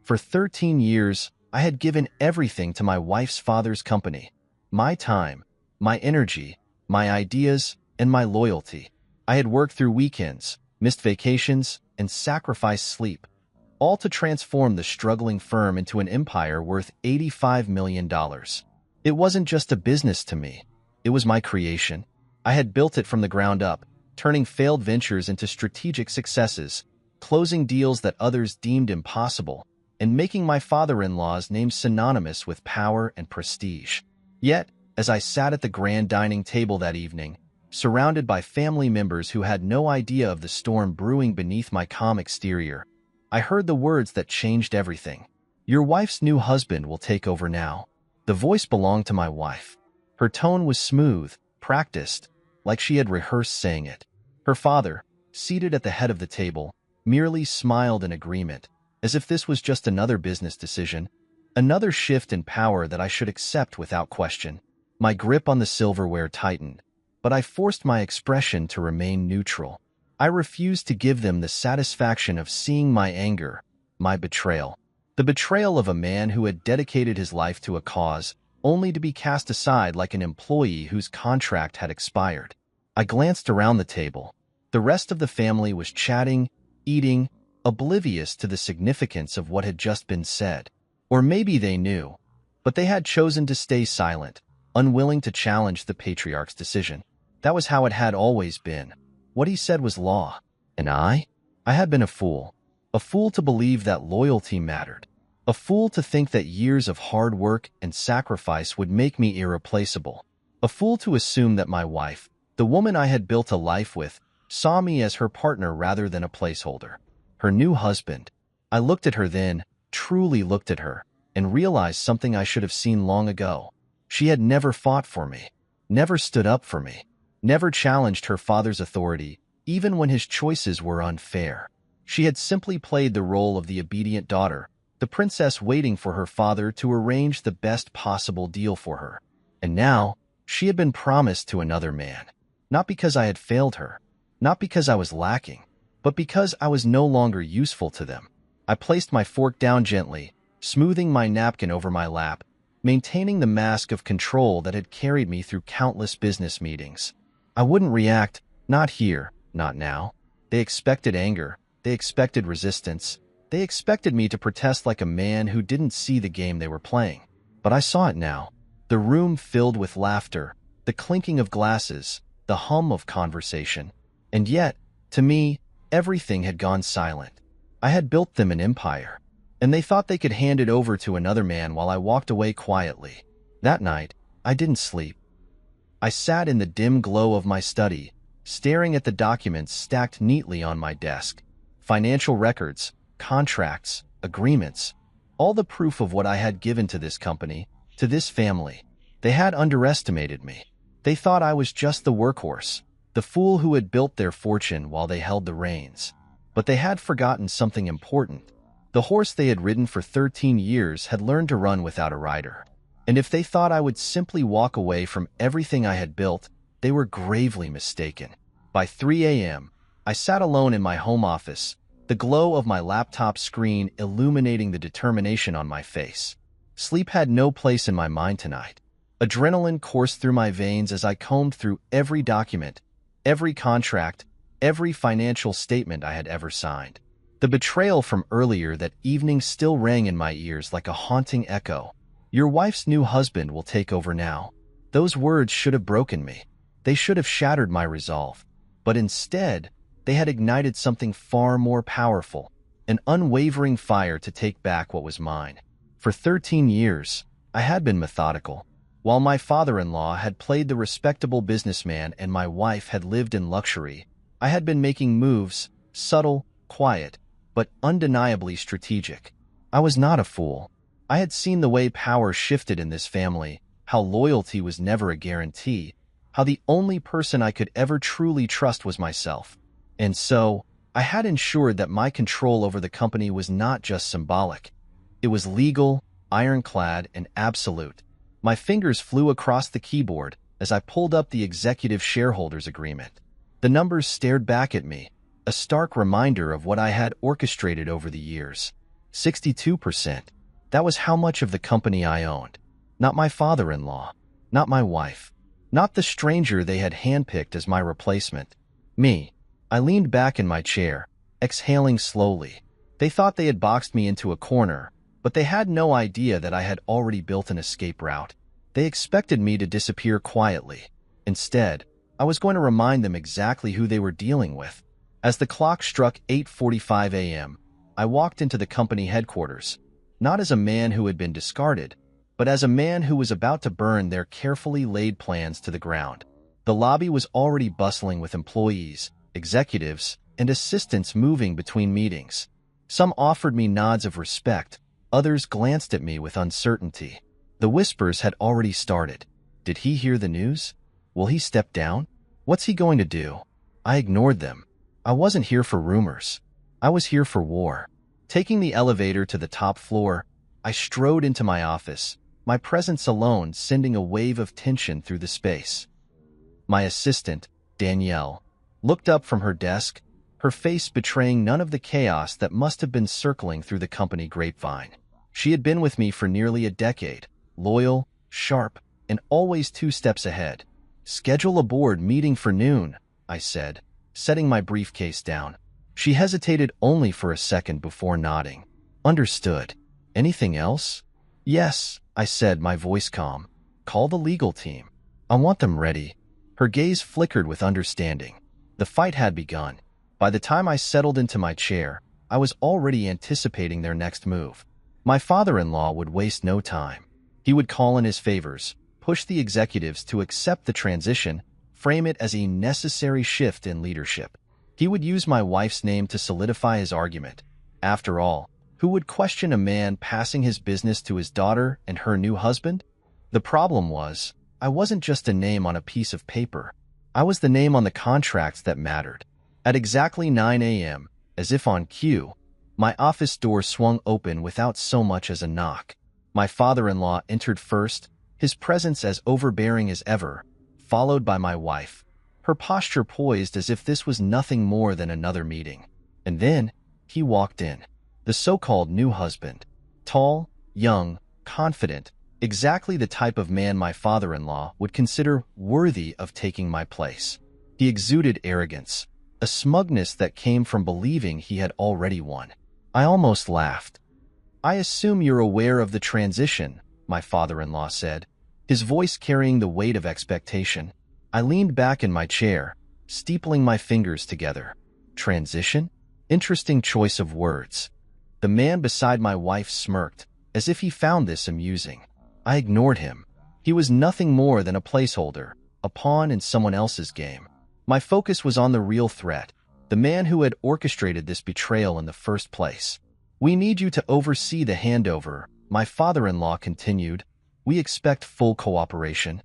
For 13 years, I had given everything to my wife's father's company. My time, my energy, my ideas, and my loyalty. I had worked through weekends, missed vacations, and sacrificed sleep, all to transform the struggling firm into an empire worth $85 million. It wasn't just a business to me. It was my creation. I had built it from the ground up, turning failed ventures into strategic successes, closing deals that others deemed impossible, and making my father-in-law's name synonymous with power and prestige. Yet, as I sat at the grand dining table that evening, surrounded by family members who had no idea of the storm brewing beneath my calm exterior, I heard the words that changed everything. "Your wife's new husband will take over now." The voice belonged to my wife. Her tone was smooth, practiced, like she had rehearsed saying it. Her father, seated at the head of the table, merely smiled in agreement, as if this was just another business decision, another shift in power that I should accept without question. My grip on the silverware tightened, but I forced my expression to remain neutral. I refused to give them the satisfaction of seeing my anger, my betrayal. The betrayal of a man who had dedicated his life to a cause, only to be cast aside like an employee whose contract had expired. I glanced around the table. The rest of the family was chatting, eating, oblivious to the significance of what had just been said. Or maybe they knew, but they had chosen to stay silent, unwilling to challenge the patriarch's decision. That was how it had always been. What he said was law. And I had been a fool to believe that loyalty mattered, a fool to think that years of hard work and sacrifice would make me irreplaceable, a fool to assume that my wife, the woman I had built a life with, saw me as her partner rather than a placeholder. Her new husband. I looked at her then, truly looked at her, and realized something I should have seen long ago. She had never fought for me, never stood up for me, never challenged her father's authority, even when his choices were unfair. She had simply played the role of the obedient daughter, the princess waiting for her father to arrange the best possible deal for her. And now, she had been promised to another man. Not because I had failed her, not because I was lacking, but because I was no longer useful to them. I placed my fork down gently, smoothing my napkin over my lap, maintaining the mask of control that had carried me through countless business meetings. I wouldn't react, not here, not now. They expected anger. They expected resistance. They expected me to protest like a man who didn't see the game they were playing. But I saw it now. The room filled with laughter, the clinking of glasses, the hum of conversation. And yet, to me, everything had gone silent. I had built them an empire, and they thought they could hand it over to another man while I walked away quietly. That night, I didn't sleep. I sat in the dim glow of my study, staring at the documents stacked neatly on my desk. Financial records, contracts, agreements, all the proof of what I had given to this company, to this family. They had underestimated me. They thought I was just the workhorse, the fool who had built their fortune while they held the reins. But they had forgotten something important. The horse they had ridden for 13 years had learned to run without a rider. And if they thought I would simply walk away from everything I had built, they were gravely mistaken. By 3 a.m., I sat alone in my home office, the glow of my laptop screen illuminating the determination on my face. Sleep had no place in my mind tonight. Adrenaline coursed through my veins as I combed through every document, every contract, every financial statement I had ever signed. The betrayal from earlier that evening still rang in my ears like a haunting echo. "Your wife's new husband will take over now." Those words should have broken me. They should have shattered my resolve. But instead, they had ignited something far more powerful, an unwavering fire to take back what was mine. For 13 years, I had been methodical. While my father-in-law had played the respectable businessman and my wife had lived in luxury, I had been making moves, subtle, quiet, but undeniably strategic. I was not a fool. I had seen the way power shifted in this family, how loyalty was never a guarantee, how the only person I could ever truly trust was myself. And so, I had ensured that my control over the company was not just symbolic. It was legal, ironclad, and absolute. My fingers flew across the keyboard as I pulled up the executive shareholders agreement. The numbers stared back at me, a stark reminder of what I had orchestrated over the years. 62%. That was how much of the company I owned. Not my father-in-law, not my wife, not the stranger they had handpicked as my replacement. Me. I leaned back in my chair, exhaling slowly. They thought they had boxed me into a corner, but they had no idea that I had already built an escape route. They expected me to disappear quietly. Instead, I was going to remind them exactly who they were dealing with. As the clock struck 8:45 a.m., I walked into the company headquarters, not as a man who had been discarded, but as a man who was about to burn their carefully laid plans to the ground. The lobby was already bustling with employees, executives, and assistants moving between meetings. Some offered me nods of respect, others glanced at me with uncertainty. The whispers had already started. Did he hear the news? Will he step down? What's he going to do? I ignored them. I wasn't here for rumors. I was here for war. Taking the elevator to the top floor, I strode into my office, my presence alone sending a wave of tension through the space. My assistant, Danielle, looked up from her desk, her face betraying none of the chaos that must have been circling through the company grapevine. She had been with me for nearly a decade, loyal, sharp, and always 2 steps ahead. "Schedule a board meeting for noon," I said, setting my briefcase down. She hesitated only for a second before nodding. "Understood. Anything else?" "Yes," I said, my voice calm. "Call the legal team. I want them ready." Her gaze flickered with understanding. The fight had begun. By the time I settled into my chair, I was already anticipating their next move. My father-in-law would waste no time. He would call in his favors, push the executives to accept the transition, frame it as a necessary shift in leadership. He would use my wife's name to solidify his argument. After all, who would question a man passing his business to his daughter and her new husband? The problem was, I wasn't just a name on a piece of paper. I was the name on the contracts that mattered. At exactly 9 a.m., as if on cue, my office door swung open without so much as a knock. My father-in-law entered first, his presence as overbearing as ever, followed by my wife, her posture poised as if this was nothing more than another meeting. And then, he walked in. The so-called new husband. Tall, young, confident, exactly the type of man my father-in-law would consider worthy of taking my place. He exuded arrogance, a smugness that came from believing he had already won. I almost laughed. "I assume you're aware of the transition," my father-in-law said, his voice carrying the weight of expectation. I leaned back in my chair, steepling my fingers together. Transition? Interesting choice of words. The man beside my wife smirked, as if he found this amusing. I ignored him. He was nothing more than a placeholder, a pawn in someone else's game. My focus was on the real threat, the man who had orchestrated this betrayal in the first place. "We need you to oversee the handover," my father-in-law continued. "We expect full cooperation."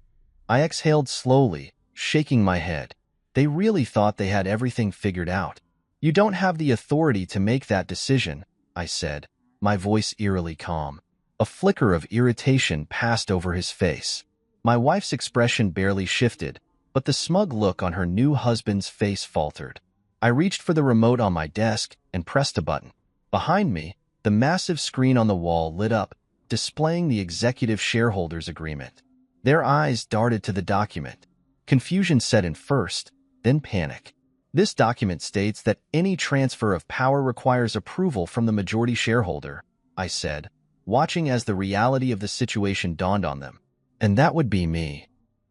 I exhaled slowly, shaking my head. They really thought they had everything figured out. "You don't have the authority to make that decision," I said, my voice eerily calm. A flicker of irritation passed over his face. My wife's expression barely shifted, but the smug look on her new husband's face faltered. I reached for the remote on my desk and pressed a button. Behind me, the massive screen on the wall lit up, displaying the executive shareholders agreement. Their eyes darted to the document. Confusion set in first, then panic. "This document states that any transfer of power requires approval from the majority shareholder," I said, watching as the reality of the situation dawned on them. And that would be me.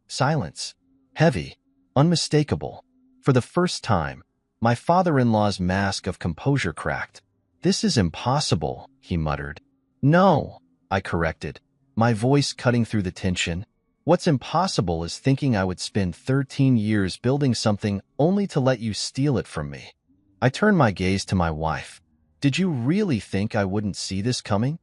Silence. Heavy. Unmistakable. For the first time, my father-in-law's mask of composure cracked. "This is impossible," he muttered. "No," I corrected, my voice cutting through the tension. "What's impossible is thinking I would spend 13 years building something only to let you steal it from me." I turned my gaze to my wife. "Did you really think I wouldn't see this coming?"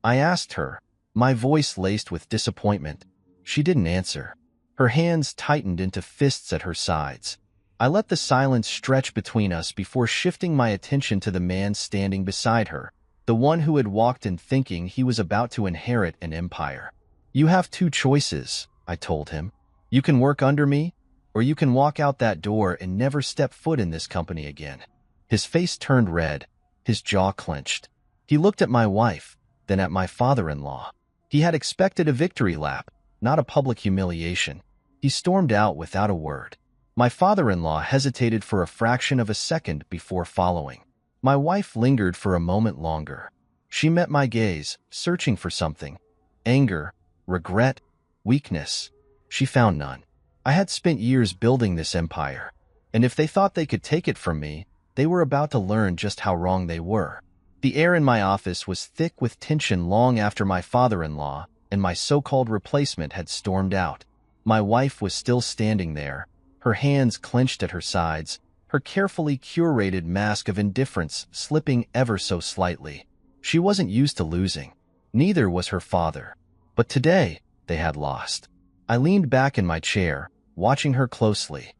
I asked her, my voice laced with disappointment. She didn't answer. Her hands tightened into fists at her sides. I let the silence stretch between us before shifting my attention to the man standing beside her, the one who had walked in thinking he was about to inherit an empire. "You have 2 choices," I told him. "You can work under me, or you can walk out that door and never step foot in this company again." His face turned red, his jaw clenched. He looked at my wife, then at my father-in-law. He had expected a victory lap, not a public humiliation. He stormed out without a word. My father-in-law hesitated for a fraction of a second before following. My wife lingered for a moment longer. She met my gaze, searching for something. Anger, regret, weakness. She found none. I had spent years building this empire, and if they thought they could take it from me, they were about to learn just how wrong they were. The air in my office was thick with tension long after my father-in-law and my so-called replacement had stormed out. My wife was still standing there, her hands clenched at her sides, her carefully curated mask of indifference slipping ever so slightly. She wasn't used to losing. Neither was her father. But today, they had lost. I leaned back in my chair, watching her closely.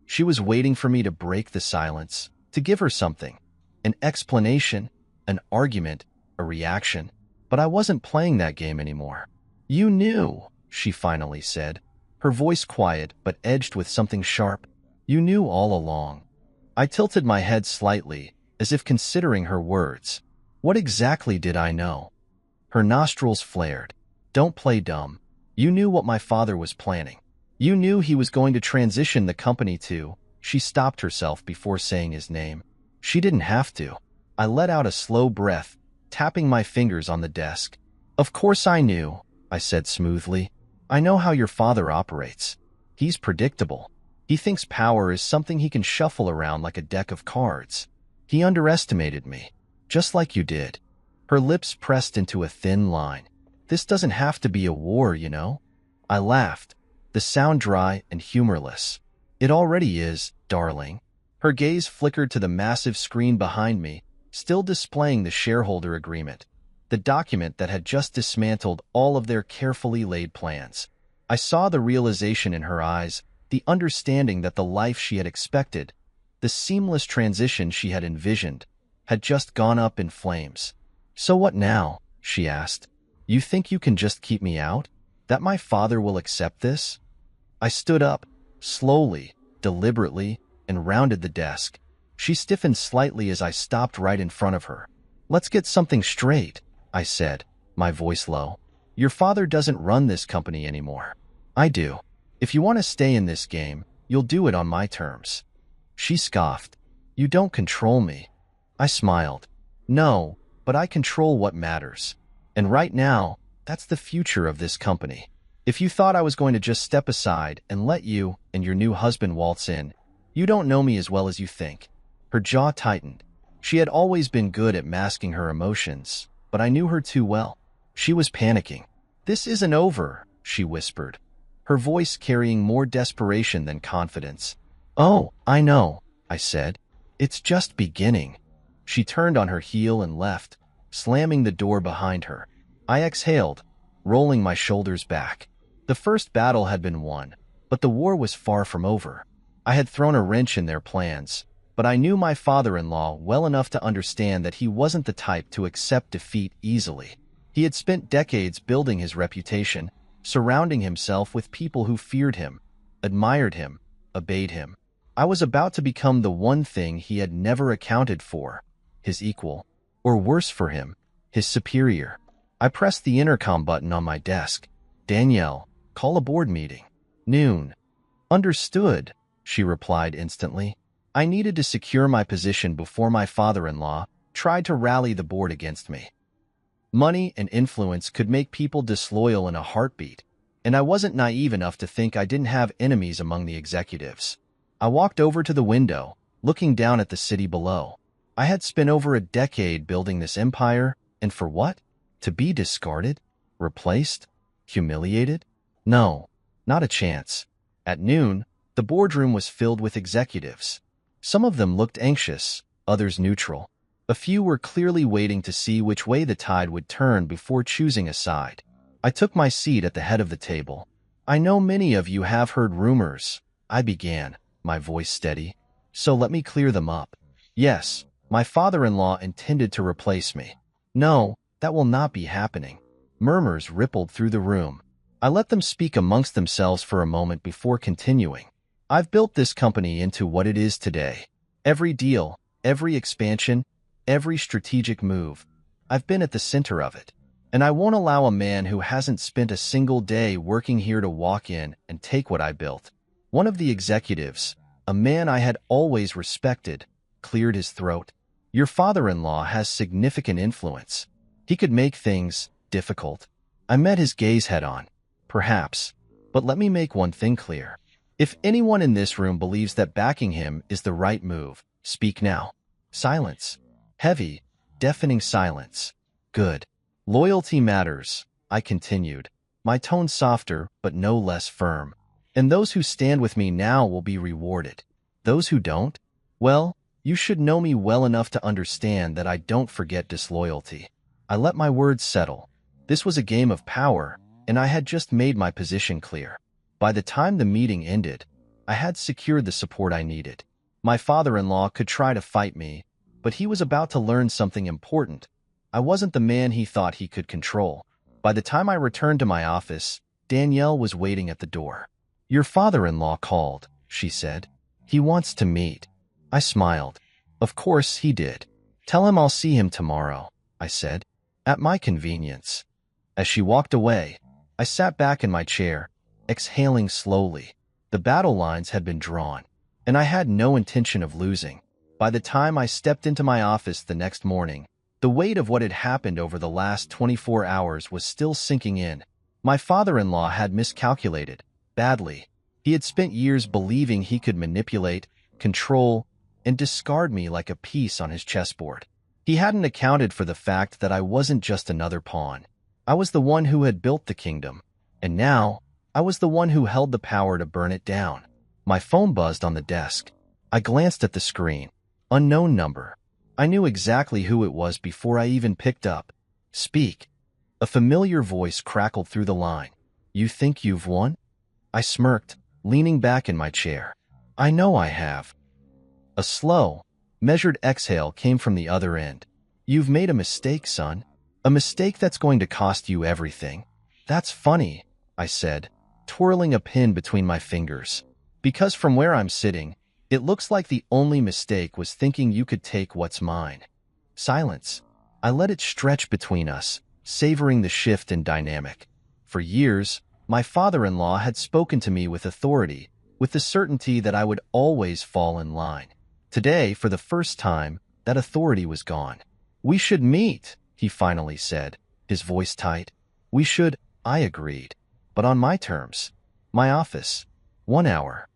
She was waiting for me to break the silence, to give her something. An explanation, an argument, a reaction. But I wasn't playing that game anymore. "You knew," she finally said, her voice quiet but edged with something sharp. "You knew all along." I tilted my head slightly, as if considering her words. What exactly did I know? Her nostrils flared. "Don't play dumb. You knew what my father was planning. You knew he was going to transition the company to—" She stopped herself before saying his name. She didn't have to. I let out a slow breath, tapping my fingers on the desk. "Of course I knew," I said smoothly. "I know how your father operates. He's predictable. He thinks power is something he can shuffle around like a deck of cards. He underestimated me, just like you did." Her lips pressed into a thin line. "This doesn't have to be a war, you know?" I laughed, the sound dry and humorless. "It already is, darling." Her gaze flickered to the massive screen behind me, still displaying the shareholder agreement, the document that had just dismantled all of their carefully laid plans. I saw the realization in her eyes, the understanding that the life she had expected, the seamless transition she had envisioned, had just gone up in flames. "So what now?" she asked. "You think you can just keep me out? That my father will accept this?" I stood up, slowly, deliberately, and rounded the desk. She stiffened slightly as I stopped right in front of her. "Let's get something straight," I said, my voice low. "Your father doesn't run this company anymore. I do. If you want to stay in this game, you'll do it on my terms." She scoffed. "You don't control me." I smiled. "No, but I control what matters. And right now, that's the future of this company. If you thought I was going to just step aside and let you and your new husband waltz in, you don't know me as well as you think." Her jaw tightened. She had always been good at masking her emotions, but I knew her too well. She was panicking. "This isn't over," she whispered, her voice carrying more desperation than confidence. "Oh, I know," I said. "It's just beginning." She turned on her heel and left, slamming the door behind her. I exhaled, rolling my shoulders back. The first battle had been won, but the war was far from over. I had thrown a wrench in their plans, but I knew my father-in-law well enough to understand that he wasn't the type to accept defeat easily. He had spent decades building his reputation, surrounding himself with people who feared him, admired him, obeyed him. I was about to become the one thing he had never accounted for, his equal, or worse for him, his superior. I pressed the intercom button on my desk. "Danielle, call a board meeting." "Noon." "Understood," she replied instantly. I needed to secure my position before my father-in-law tried to rally the board against me. Money and influence could make people disloyal in a heartbeat, and I wasn't naive enough to think I didn't have enemies among the executives. I walked over to the window, looking down at the city below. I had spent over a decade building this empire, and for what? To be discarded? Replaced? Humiliated? No, not a chance. At noon, the boardroom was filled with executives. Some of them looked anxious, others neutral. A few were clearly waiting to see which way the tide would turn before choosing a side. I took my seat at the head of the table. "I know many of you have heard rumors," I began, my voice steady. "So let me clear them up. Yes, my father-in-law intended to replace me. No, that will not be happening." Murmurs rippled through the room. I let them speak amongst themselves for a moment before continuing. "I've built this company into what it is today. Every deal, every expansion, every strategic move, I've been at the center of it. And I won't allow a man who hasn't spent a single day working here to walk in and take what I built. One of the executives, a man I had always respected, cleared his throat. Your father-in-law has significant influence. He could make things difficult. I met his gaze head-on. Perhaps. But let me make one thing clear. If anyone in this room believes that backing him is the right move, speak now. Silence. Heavy, deafening silence. Good. Loyalty matters, I continued, my tone softer but no less firm. And those who stand with me now will be rewarded. Those who don't? Well, you should know me well enough to understand that I don't forget disloyalty. I let my words settle. This was a game of power, and I had just made my position clear. By the time the meeting ended, I had secured the support I needed. My father-in-law could try to fight me, but he was about to learn something important. I wasn't the man he thought he could control. By the time I returned to my office, Danielle was waiting at the door. Your father-in-law called, she said. He wants to meet. I smiled. Of course he did. Tell him I'll see him tomorrow, I said. At my convenience. As she walked away, I sat back in my chair, exhaling slowly. The battle lines had been drawn, and I had no intention of losing. By the time I stepped into my office the next morning, the weight of what had happened over the last 24 hours was still sinking in. My father-in-law had miscalculated, badly. He had spent years believing he could manipulate, control, and discard me like a piece on his chessboard. He hadn't accounted for the fact that I wasn't just another pawn. I was the one who had built the kingdom, and now I was the one who held the power to burn it down. My phone buzzed on the desk. I glanced at the screen. Unknown number. I knew exactly who it was before I even picked up. Speak. A familiar voice crackled through the line. You think you've won? I smirked, leaning back in my chair. I know I have. A slow, measured exhale came from the other end. You've made a mistake, son. A mistake that's going to cost you everything. That's funny, I said, twirling a pin between my fingers. Because from where I'm sitting, it looks like the only mistake was thinking you could take what's mine. Silence. I let it stretch between us, savoring the shift in dynamic. For years, my father-in-law had spoken to me with authority, with the certainty that I would always fall in line. Today, for the first time, that authority was gone. We should meet, he finally said, his voice tight. We should, I agreed. But on my terms. My office. 1 hour.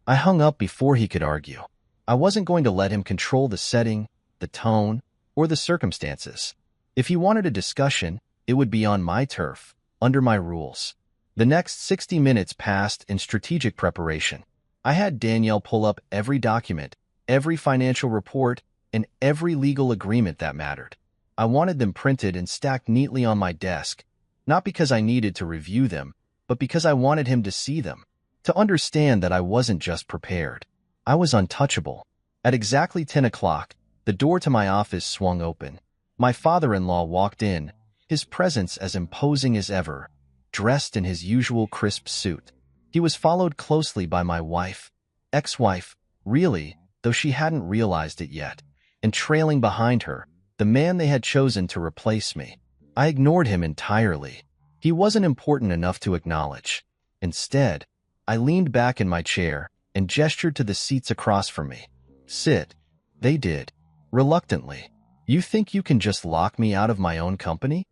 I hung up before he could argue. I wasn't going to let him control the setting, the tone, or the circumstances. If he wanted a discussion, it would be on my turf, under my rules. The next 60 minutes passed in strategic preparation. I had Danielle pull up every document, every financial report, and every legal agreement that mattered. I wanted them printed and stacked neatly on my desk, not because I needed to review them, but because I wanted him to see them. To understand that I wasn't just prepared. I was untouchable. At exactly 10 o'clock, the door to my office swung open. My father-in-law walked in, his presence as imposing as ever, dressed in his usual crisp suit. He was followed closely by my wife, ex-wife, really, though she hadn't realized it yet, and trailing behind her, the man they had chosen to replace me. I ignored him entirely. He wasn't important enough to acknowledge. Instead, I leaned back in my chair and gestured to the seats across from me. Sit. They did. Reluctantly. You think you can just lock me out of my own company?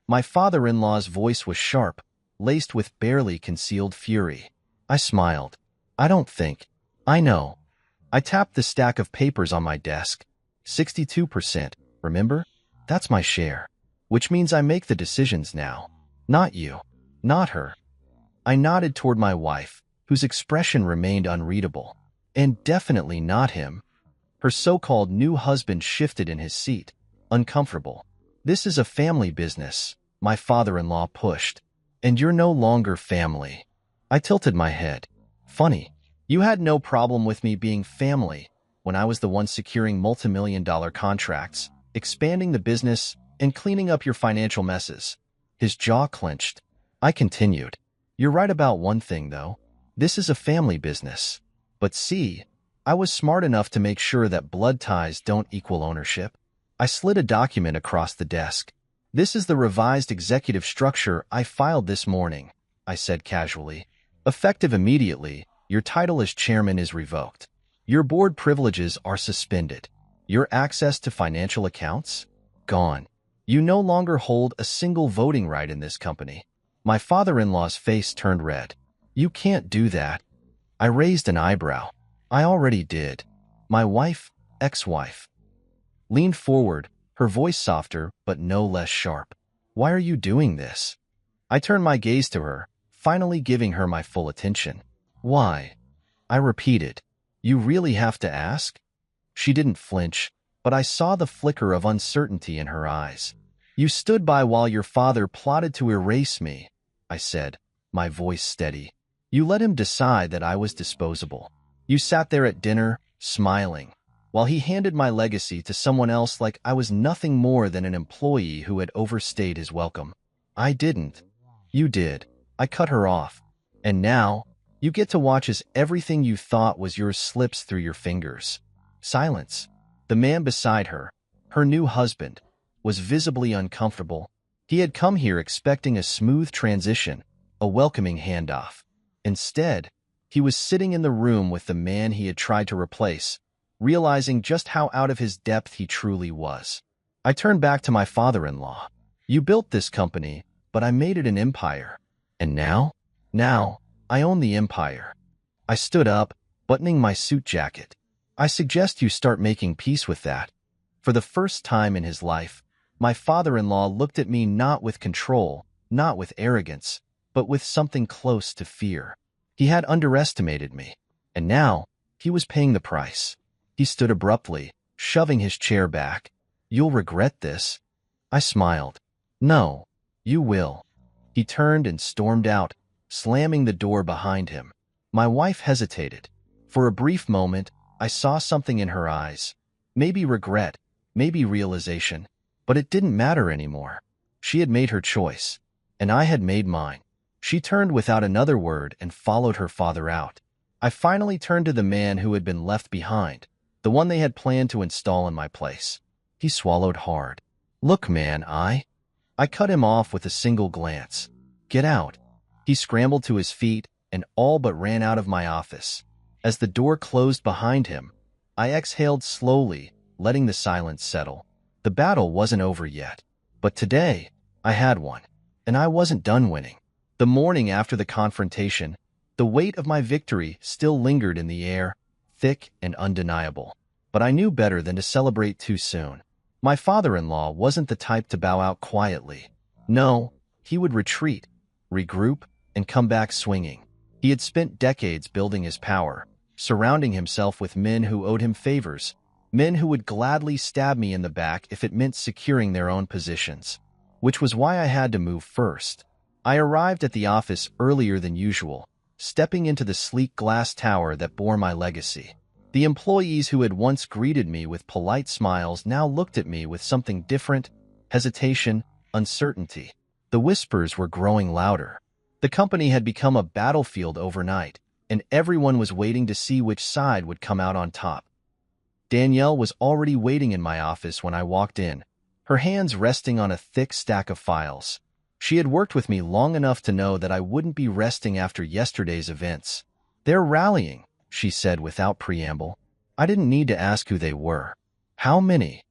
My father-in-law's voice was sharp, laced with barely concealed fury. I smiled. I don't think. I know. I tapped the stack of papers on my desk. 62%, remember? That's my share. Which means I make the decisions now. Not you. Not her. I nodded toward my wife, whose expression remained unreadable. And definitely not him. Her so-called new husband shifted in his seat, uncomfortable. This is a family business, my father-in-law pushed. And you're no longer family. I tilted my head. Funny. You had no problem with me being family when I was the one securing multi-million-dollar contracts, expanding the business, and cleaning up your financial messes. His jaw clenched. I continued. You're right about one thing, though. This is a family business. But see, I was smart enough to make sure that blood ties don't equal ownership. I slid a document across the desk. This is the revised executive structure I filed this morning, I said casually. Effective immediately, your title as chairman is revoked. Your board privileges are suspended. Your access to financial accounts? Gone. You no longer hold a single voting right in this company. My father-in-law's face turned red. You can't do that. I raised an eyebrow. I already did. My wife, ex-wife, leaned forward, her voice softer but no less sharp. Why are you doing this? I turned my gaze to her, finally giving her my full attention. Why? I repeated. You really have to ask? She didn't flinch, but I saw the flicker of uncertainty in her eyes. You stood by while your father plotted to erase me, I said, my voice steady. You let him decide that I was disposable. You sat there at dinner, smiling, while he handed my legacy to someone else like I was nothing more than an employee who had overstayed his welcome. I didn't. You did. I cut her off. And now, you get to watch as everything you thought was yours slips through your fingers. Silence. The man beside her, her new husband, was visibly uncomfortable. He had come here expecting a smooth transition, a welcoming handoff. Instead, he was sitting in the room with the man he had tried to replace, realizing just how out of his depth he truly was. I turned back to my father-in-law. You built this company, but I made it an empire. And now? Now, I own the empire. I stood up, buttoning my suit jacket. I suggest you start making peace with that. For the first time in his life, my father-in-law looked at me not with control, not with arrogance, but with something close to fear. He had underestimated me, and now he was paying the price. He stood abruptly, shoving his chair back. You'll regret this. I smiled. No, you will. He turned and stormed out, slamming the door behind him. My wife hesitated. For a brief moment, I saw something in her eyes. Maybe regret, maybe realization, but it didn't matter anymore. She had made her choice, and I had made mine. She turned without another word and followed her father out. I finally turned to the man who had been left behind, the one they had planned to install in my place. He swallowed hard. Look, man, I cut him off with a single glance. Get out. He scrambled to his feet and all but ran out of my office. As the door closed behind him, I exhaled slowly, letting the silence settle. The battle wasn't over yet, but today I had one, and I wasn't done winning. The morning after the confrontation, the weight of my victory still lingered in the air, thick and undeniable. But I knew better than to celebrate too soon. My father-in-law wasn't the type to bow out quietly. No, he would retreat, regroup, and come back swinging. He had spent decades building his power, surrounding himself with men who owed him favors, men who would gladly stab me in the back if it meant securing their own positions. Which was why I had to move first. I arrived at the office earlier than usual, stepping into the sleek glass tower that bore my legacy. The employees who had once greeted me with polite smiles now looked at me with something different: hesitation, uncertainty. The whispers were growing louder. The company had become a battlefield overnight, and everyone was waiting to see which side would come out on top. Danielle was already waiting in my office when I walked in, her hands resting on a thick stack of files. She had worked with me long enough to know that I wouldn't be resting after yesterday's events. They're rallying, she said without preamble. I didn't need to ask who they were. How many?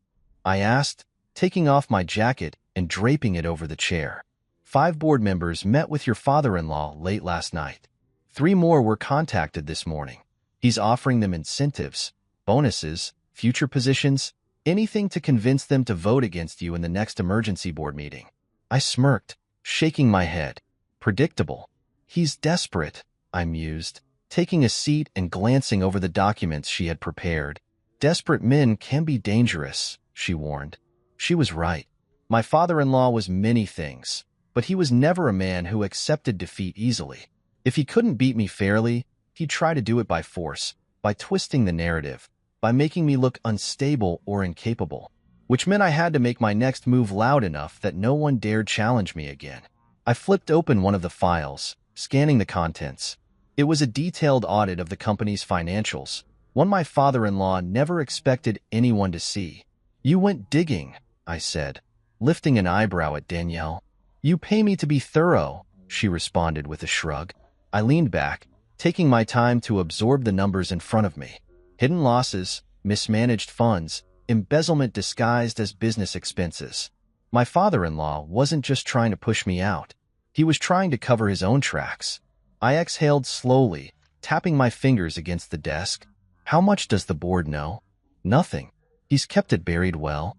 I asked, taking off my jacket and draping it over the chair. 5 board members met with your father-in-law late last night. 3 more were contacted this morning. He's offering them incentives, bonuses, future positions, anything to convince them to vote against you in the next emergency board meeting. I smirked, shaking my head. Predictable. He's desperate, I mused, taking a seat and glancing over the documents she had prepared. Desperate men can be dangerous, she warned. She was right. My father-in-law was many things, but he was never a man who accepted defeat easily. If he couldn't beat me fairly, he'd try to do it by force, by twisting the narrative, by making me look unstable or incapable, which meant I had to make my next move loud enough that no one dared challenge me again. I flipped open one of the files, scanning the contents. It was a detailed audit of the company's financials, one my father-in-law never expected anyone to see. You went digging, I said, lifting an eyebrow at Danielle. You pay me to be thorough, she responded with a shrug. I leaned back, taking my time to absorb the numbers in front of me. Hidden losses, mismanaged funds, embezzlement disguised as business expenses. My father-in-law wasn't just trying to push me out. He was trying to cover his own tracks. I exhaled slowly, tapping my fingers against the desk. How much does the board know? Nothing. He's kept it buried well.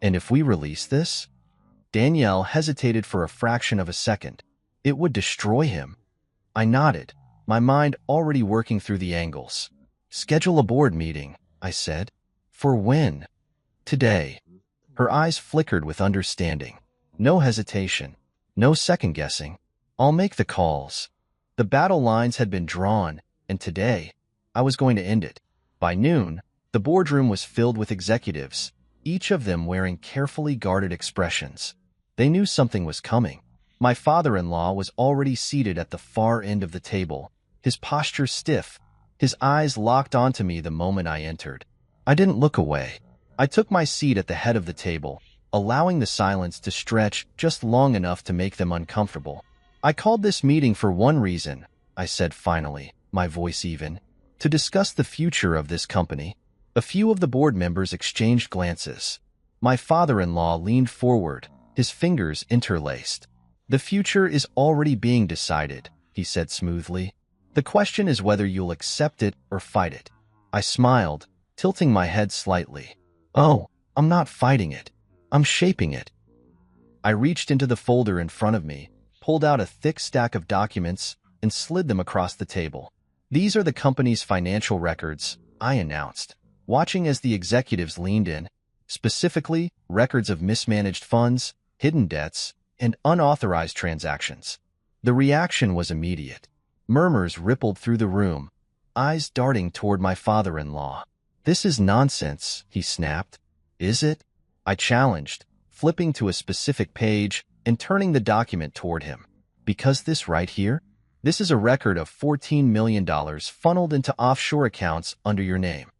And if we release this? Danielle hesitated for a fraction of a second. It would destroy him. I nodded, my mind already working through the angles. Schedule a board meeting, I said. For when? Today. Her eyes flickered with understanding. No hesitation. No second-guessing. I'll make the calls. The battle lines had been drawn, and today, I was going to end it. By noon, the boardroom was filled with executives, each of them wearing carefully guarded expressions. They knew something was coming. My father-in-law was already seated at the far end of the table, his posture stiff, his eyes locked onto me the moment I entered. I didn't look away. I took my seat at the head of the table, allowing the silence to stretch just long enough to make them uncomfortable. I called this meeting for one reason, I said finally, my voice even, to discuss the future of this company. A few of the board members exchanged glances. My father-in-law leaned forward, his fingers interlaced. The future is already being decided, he said smoothly. The question is whether you'll accept it or fight it. I smiled, tilting my head slightly. Oh, I'm not fighting it. I'm shaping it. I reached into the folder in front of me, pulled out a thick stack of documents, and slid them across the table. These are the company's financial records, I announced, watching as the executives leaned in, specifically records of mismanaged funds, hidden debts, and unauthorized transactions. The reaction was immediate. Murmurs rippled through the room, eyes darting toward my father-in-law. This is nonsense, he snapped. Is it? I challenged, flipping to a specific page and turning the document toward him. Because this right here? This is a record of $14 million funneled into offshore accounts under your name.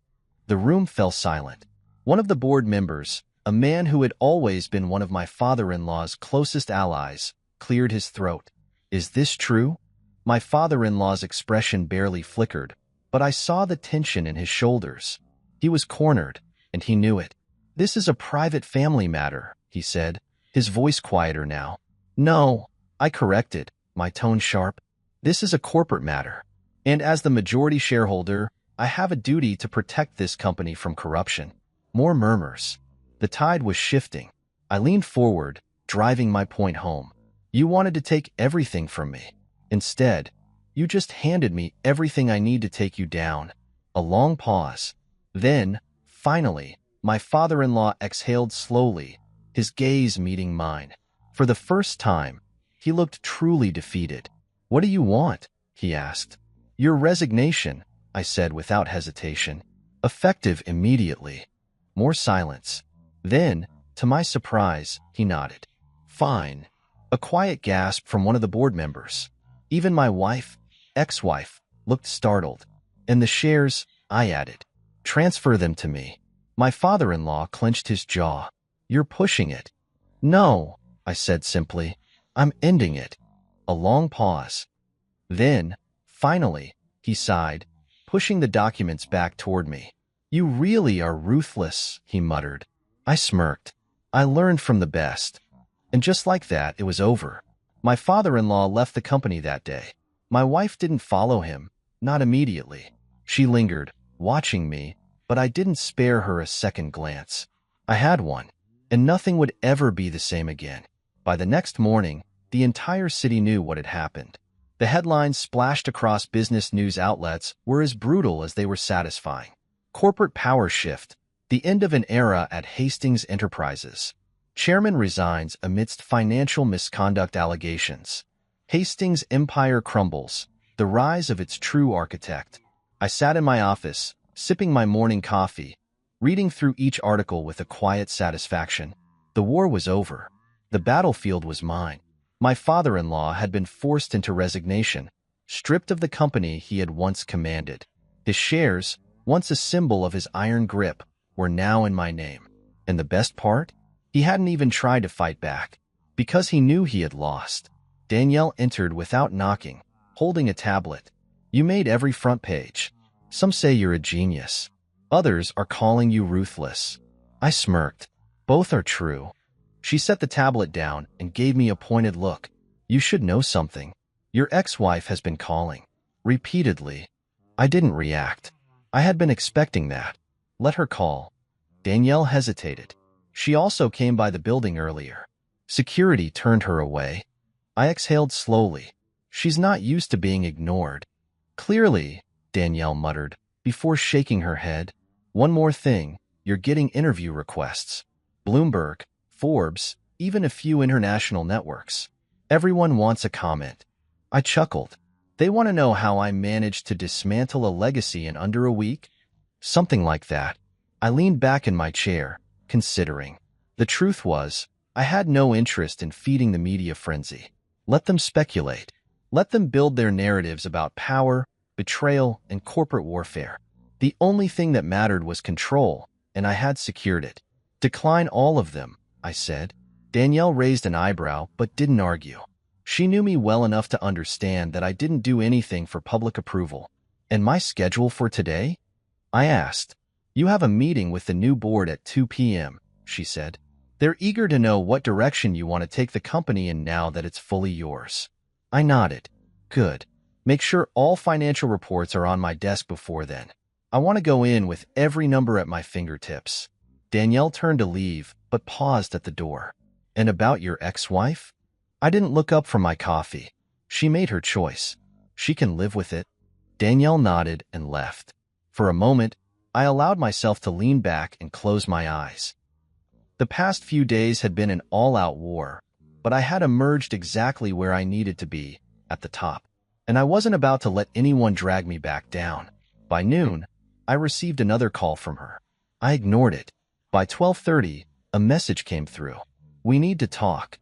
The room fell silent. One of the board members, a man who had always been one of my father-in-law's closest allies, cleared his throat. Is this true? My father-in-law's expression barely flickered, but I saw the tension in his shoulders. He was cornered, and he knew it. This is a private family matter, he said, his voice quieter now. No, I corrected, my tone sharp. This is a corporate matter. And as the majority shareholder, I have a duty to protect this company from corruption. More murmurs. The tide was shifting. I leaned forward, driving my point home. You wanted to take everything from me. Instead, you just handed me everything I need to take you down. A long pause. Then, finally, my father-in-law exhaled slowly, his gaze meeting mine. For the first time, he looked truly defeated. What do you want? He asked. Your resignation, I said without hesitation. Effective immediately. More silence. Then, to my surprise, he nodded. Fine. A quiet gasp from one of the board members. Even my wife, ex-wife, looked startled. And the shares, I added. Transfer them to me. My father-in-law clenched his jaw. You're pushing it. No, I said simply. I'm ending it. A long pause. Then, finally, he sighed, pushing the documents back toward me. You really are ruthless, he muttered. I smirked. I learned from the best. And just like that, it was over. My father-in-law left the company that day. My wife didn't follow him, not immediately. She lingered, watching me, but I didn't spare her a second glance. I had one, and nothing would ever be the same again. By the next morning, the entire city knew what had happened. The headlines splashed across business news outlets were as brutal as they were satisfying. Corporate power shift, the end of an era at Hastings Enterprises. Chairman resigns amidst financial misconduct allegations. Hastings' empire crumbles, the rise of its true architect. I sat in my office, sipping my morning coffee, reading through each article with a quiet satisfaction. The war was over. The battlefield was mine. My father-in-law had been forced into resignation, stripped of the company he had once commanded. His shares, once a symbol of his iron grip, were now in my name. And the best part? He hadn't even tried to fight back, because he knew he had lost. Danielle entered without knocking, holding a tablet. You made every front page. Some say you're a genius. Others are calling you ruthless. I smirked. Both are true. She set the tablet down and gave me a pointed look. You should know something. Your ex-wife has been calling. Repeatedly. I didn't react. I had been expecting that. Let her call. Danielle hesitated. She also came by the building earlier. Security turned her away. I exhaled slowly. She's not used to being ignored. Clearly, Danielle muttered, before shaking her head. One more thing, you're getting interview requests. Bloomberg, Forbes, even a few international networks. Everyone wants a comment. I chuckled. They want to know how I managed to dismantle a legacy in under a week? Something like that. I leaned back in my chair, considering. The truth was, I had no interest in feeding the media frenzy. Let them speculate. Let them build their narratives about power, betrayal, and corporate warfare. The only thing that mattered was control, and I had secured it. Decline all of them, I said. Danielle raised an eyebrow but didn't argue. She knew me well enough to understand that I didn't do anything for public approval. And my schedule for today? I asked. You have a meeting with the new board at 2 p.m., she said. They're eager to know what direction you want to take the company in now that it's fully yours. I nodded. Good. Make sure all financial reports are on my desk before then. I want to go in with every number at my fingertips. Danielle turned to leave, but paused at the door. And about your ex-wife? I didn't look up from my coffee. She made her choice. She can live with it. Danielle nodded and left. For a moment, I allowed myself to lean back and close my eyes. The past few days had been an all-out war, but I had emerged exactly where I needed to be, at the top. And I wasn't about to let anyone drag me back down. By noon, I received another call from her. I ignored it. By 12:30, a message came through. We need to talk.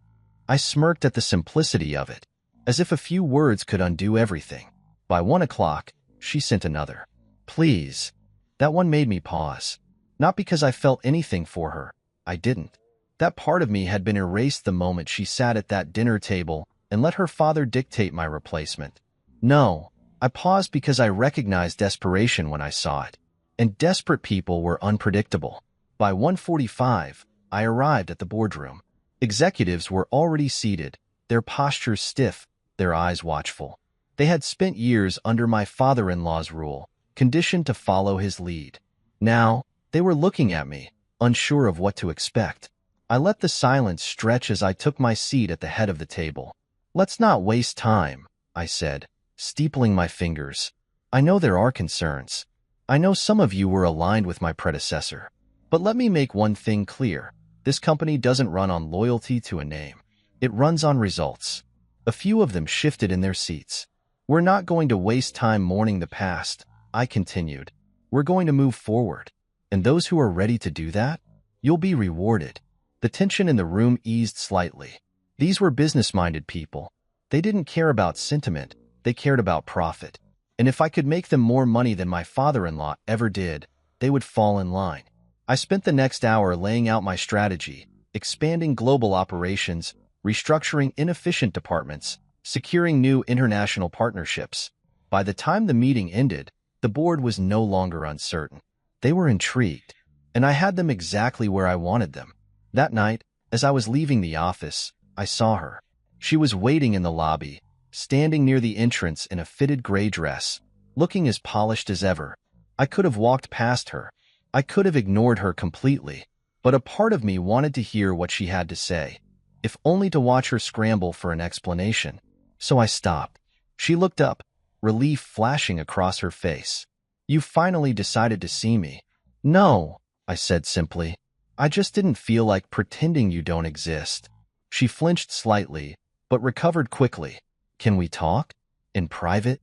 I smirked at the simplicity of it, as if a few words could undo everything. By 1 o'clock, she sent another. Please. That one made me pause. Not because I felt anything for her. I didn't. That part of me had been erased the moment she sat at that dinner table and let her father dictate my replacement. No, I paused because I recognized desperation when I saw it. And desperate people were unpredictable. By 1:45, I arrived at the boardroom. Executives were already seated, their postures stiff, their eyes watchful. They had spent years under my father-in-law's rule, conditioned to follow his lead. Now, they were looking at me, unsure of what to expect. I let the silence stretch as I took my seat at the head of the table. Let's not waste time, I said, steepling my fingers. I know there are concerns. I know some of you were aligned with my predecessor. But let me make one thing clear. This company doesn't run on loyalty to a name. It runs on results. A few of them shifted in their seats. We're not going to waste time mourning the past, I continued. We're going to move forward. And those who are ready to do that, you'll be rewarded. The tension in the room eased slightly. These were business-minded people. They didn't care about sentiment. They cared about profit. And if I could make them more money than my father-in-law ever did, they would fall in line. I spent the next hour laying out my strategy, expanding global operations, restructuring inefficient departments, securing new international partnerships. By the time the meeting ended, the board was no longer uncertain. They were intrigued, and I had them exactly where I wanted them. That night, as I was leaving the office, I saw her. She was waiting in the lobby, standing near the entrance in a fitted gray dress, looking as polished as ever. I could have walked past her. I could have ignored her completely, but a part of me wanted to hear what she had to say, if only to watch her scramble for an explanation. So I stopped. She looked up, relief flashing across her face. You finally decided to see me. No, I said simply. I just didn't feel like pretending you don't exist. She flinched slightly, but recovered quickly. Can we talk? In private?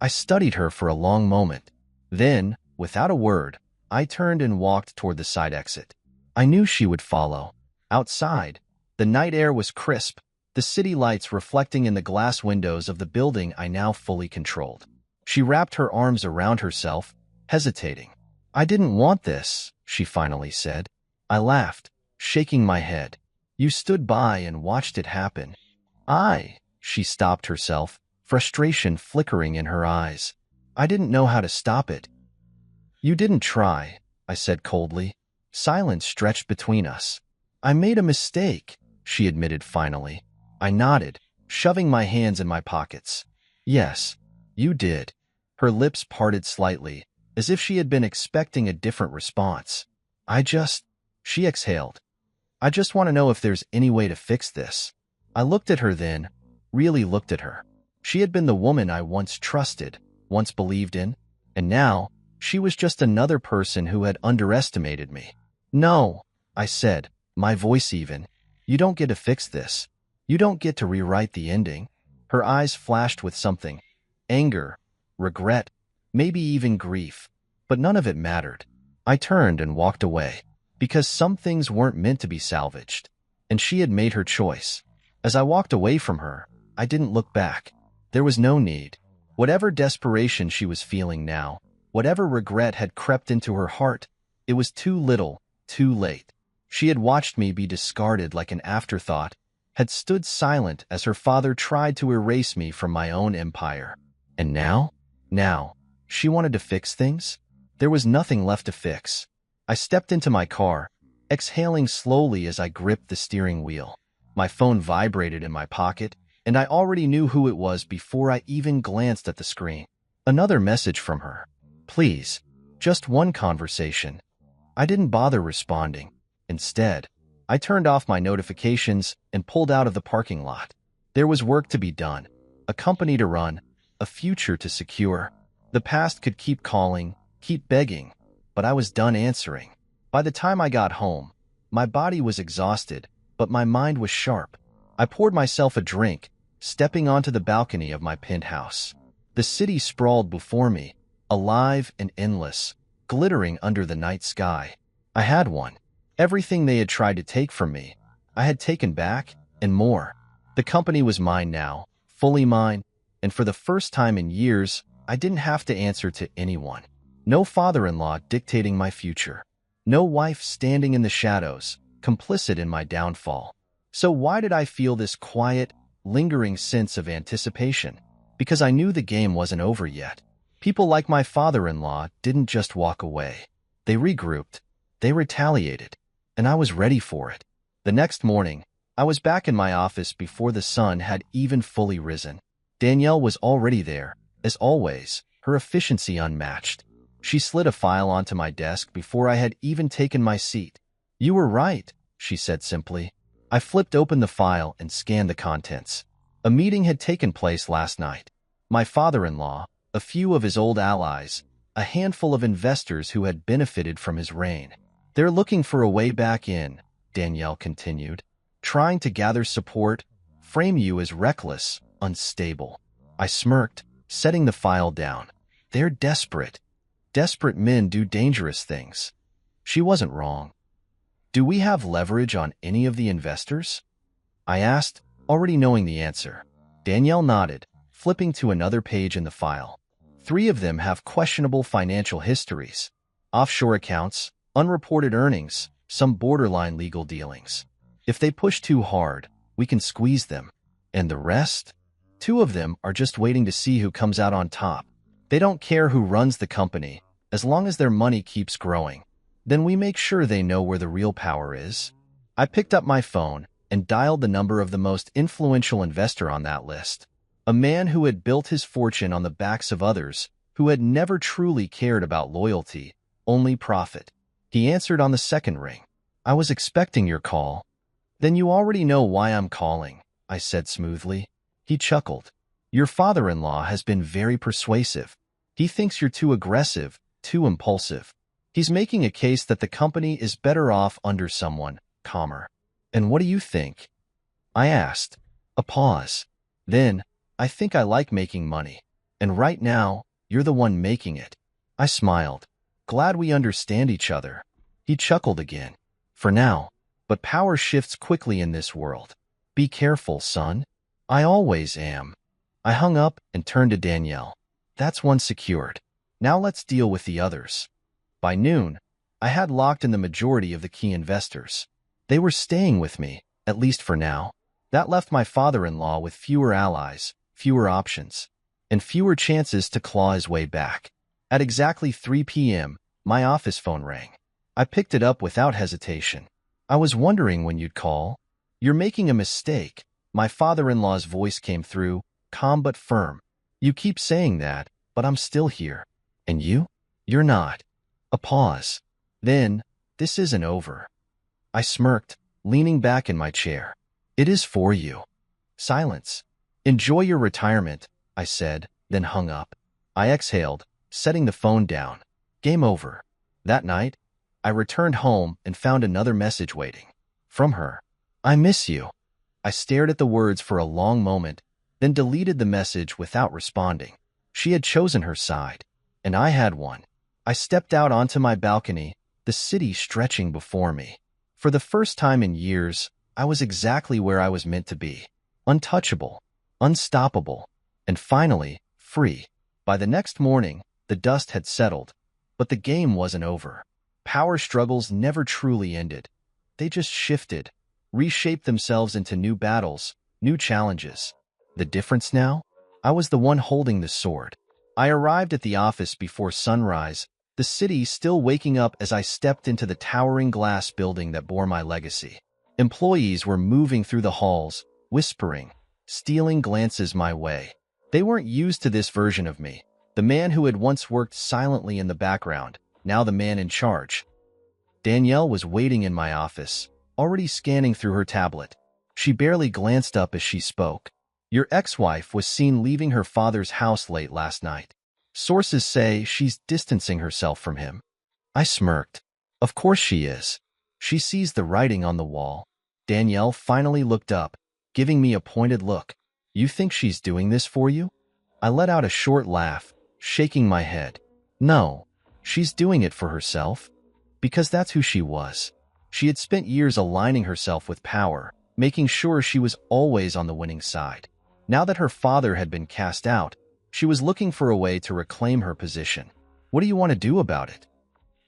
I studied her for a long moment. Then, without a word, I turned and walked toward the side exit. I knew she would follow. Outside, the night air was crisp, the city lights reflecting in the glass windows of the building I now fully controlled. She wrapped her arms around herself, hesitating. I didn't want this, she finally said. I laughed, shaking my head. You stood by and watched it happen. She stopped herself, frustration flickering in her eyes. I didn't know how to stop it. You didn't try, I said coldly. Silence stretched between us. I made a mistake, she admitted finally. I nodded, shoving my hands in my pockets. Yes, you did. Her lips parted slightly, as if she had been expecting a different response. She exhaled. I just want to know if there's any way to fix this. I looked at her then, really looked at her. She had been the woman I once trusted, once believed in, and now she was just another person who had underestimated me. No, I said, my voice even. You don't get to fix this. You don't get to rewrite the ending. Her eyes flashed with something. Anger, regret, maybe even grief. But none of it mattered. I turned and walked away, because some things weren't meant to be salvaged. And she had made her choice. As I walked away from her, I didn't look back. There was no need. Whatever desperation she was feeling now, whatever regret had crept into her heart, it was too little, too late. She had watched me be discarded like an afterthought, had stood silent as her father tried to erase me from my own empire. And now, she wanted to fix things? There was nothing left to fix. I stepped into my car, exhaling slowly as I gripped the steering wheel. My phone vibrated in my pocket, and I already knew who it was before I even glanced at the screen. Another message from her. Please, just one conversation. I didn't bother responding. Instead, I turned off my notifications and pulled out of the parking lot. There was work to be done, a company to run, a future to secure. The past could keep calling, keep begging, but I was done answering. By the time I got home, my body was exhausted, but my mind was sharp. I poured myself a drink, stepping onto the balcony of my penthouse. The city sprawled before me, alive and endless, glittering under the night sky. I had won. Everything they had tried to take from me, I had taken back, and more. The company was mine now, fully mine, and for the first time in years, I didn't have to answer to anyone. No father-in-law dictating my future. No wife standing in the shadows, complicit in my downfall. So why did I feel this quiet, lingering sense of anticipation? Because I knew the game wasn't over yet. People like my father-in-law didn't just walk away. They regrouped. They retaliated. And I was ready for it. The next morning, I was back in my office before the sun had even fully risen. Danielle was already there, as always, her efficiency unmatched. She slid a file onto my desk before I had even taken my seat. You were right, she said simply. I flipped open the file and scanned the contents. A meeting had taken place last night. My father-in-law, a few of his old allies, a handful of investors who had benefited from his reign. They're looking for a way back in, Danielle continued, trying to gather support, frame you as reckless, unstable. I smirked, setting the file down. They're desperate. Desperate men do dangerous things. She wasn't wrong. Do we have leverage on any of the investors? I asked, already knowing the answer. Danielle nodded, flipping to another page in the file. 3 of them have questionable financial histories. Offshore accounts, unreported earnings, some borderline legal dealings. If they push too hard, we can squeeze them. And the rest? 2 of them are just waiting to see who comes out on top. They don't care who runs the company, as long as their money keeps growing. Then we make sure they know where the real power is. I picked up my phone and dialed the number of the most influential investor on that list. A man who had built his fortune on the backs of others, who had never truly cared about loyalty, only profit. He answered on the second ring. I was expecting your call. Then you already know why I'm calling, I said smoothly. He chuckled. Your father-in-law has been very persuasive. He thinks you're too aggressive, too impulsive. He's making a case that the company is better off under someone calmer. And what do you think? I asked. A pause. Then, I think I like making money. And right now, you're the one making it. I smiled. Glad we understand each other. He chuckled again. For now. But power shifts quickly in this world. Be careful, son. I always am. I hung up and turned to Danielle. That's one secured. Now let's deal with the others. By noon, I had locked in the majority of the key investors. They were staying with me, at least for now. That left my father-in-law with fewer allies, fewer options, and fewer chances to claw his way back. At exactly 3 p.m., my office phone rang. I picked it up without hesitation. I was wondering when you'd call. You're making a mistake. My father-in-law's voice came through, calm but firm. You keep saying that, but I'm still here. And you? You're not. A pause. Then, this isn't over. I smirked, leaning back in my chair. It is for you. Silence. Enjoy your retirement, I said, then hung up. I exhaled, setting the phone down. Game over. That night, I returned home and found another message waiting. From her. I miss you. I stared at the words for a long moment, then deleted the message without responding. She had chosen her side, and I had one. I stepped out onto my balcony, the city stretching before me. For the first time in years, I was exactly where I was meant to be. Untouchable, unstoppable, and finally, free. By the next morning, the dust had settled, but the game wasn't over. Power struggles never truly ended. They just shifted, reshaped themselves into new battles, new challenges. The difference now? I was the one holding the sword. I arrived at the office before sunrise, the city still waking up as I stepped into the towering glass building that bore my legacy. Employees were moving through the halls, whispering, stealing glances my way. They weren't used to this version of me, the man who had once worked silently in the background, now the man in charge. Danielle was waiting in my office, already scanning through her tablet. She barely glanced up as she spoke. Your ex-wife was seen leaving her father's house late last night. Sources say she's distancing herself from him. I smirked. Of course she is. She sees the writing on the wall. Danielle finally looked up, giving me a pointed look. You think she's doing this for you? I let out a short laugh, shaking my head. No, she's doing it for herself. Because that's who she was. She had spent years aligning herself with power, making sure she was always on the winning side. Now that her father had been cast out, she was looking for a way to reclaim her position. What do you want to do about it?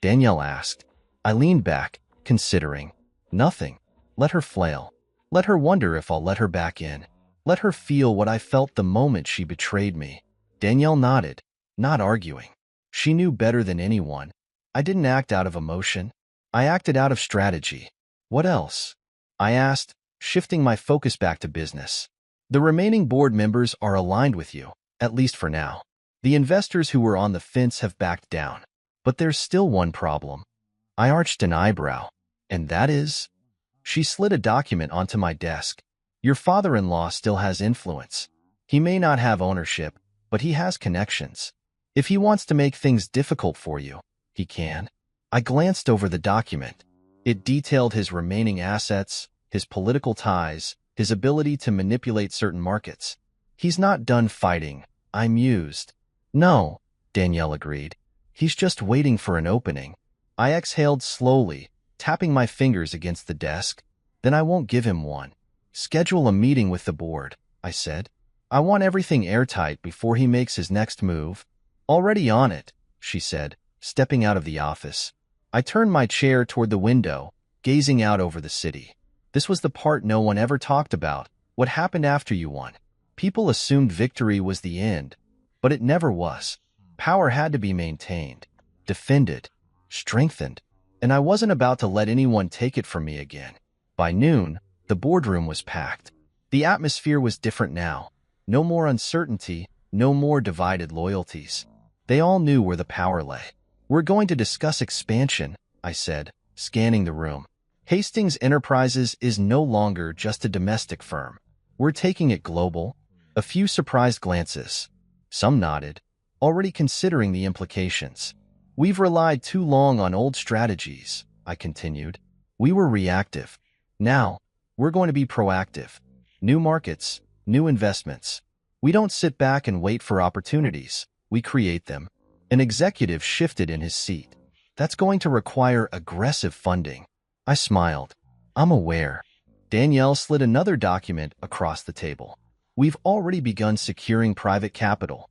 Danielle asked. I leaned back, considering. Nothing. Let her flail. Let her wonder if I'll let her back in. Let her feel what I felt the moment she betrayed me. Danielle nodded, not arguing. She knew better than anyone. I didn't act out of emotion. I acted out of strategy. What else? I asked, shifting my focus back to business. The remaining board members are aligned with you, at least for now. The investors who were on the fence have backed down. But there's still one problem. I arched an eyebrow. And that is? She slid a document onto my desk. Your father-in-law still has influence. He may not have ownership, but he has connections. If he wants to make things difficult for you, he can. I glanced over the document. It detailed his remaining assets, his political ties, his ability to manipulate certain markets. He's not done fighting, I mused. No, Danielle agreed. He's just waiting for an opening. I exhaled slowly, tapping my fingers against the desk. Then I won't give him one. Schedule a meeting with the board, I said. I want everything airtight before he makes his next move. Already on it, she said, stepping out of the office. I turned my chair toward the window, gazing out over the city. This was the part no one ever talked about. What happened after you won? People assumed victory was the end, but it never was. Power had to be maintained, defended, strengthened, and I wasn't about to let anyone take it from me again. By noon, the boardroom was packed. The atmosphere was different now. No more uncertainty, no more divided loyalties. They all knew where the power lay. We're going to discuss expansion, I said, scanning the room. Hastings Enterprises is no longer just a domestic firm. We're taking it global. A few surprised glances. Some nodded, already considering the implications. We've relied too long on old strategies, I continued. We were reactive. Now, we're going to be proactive. New markets, new investments. We don't sit back and wait for opportunities. We create them. An executive shifted in his seat. That's going to require aggressive funding. I smiled. I'm aware. Danielle slid another document across the table. We've already begun securing private capital.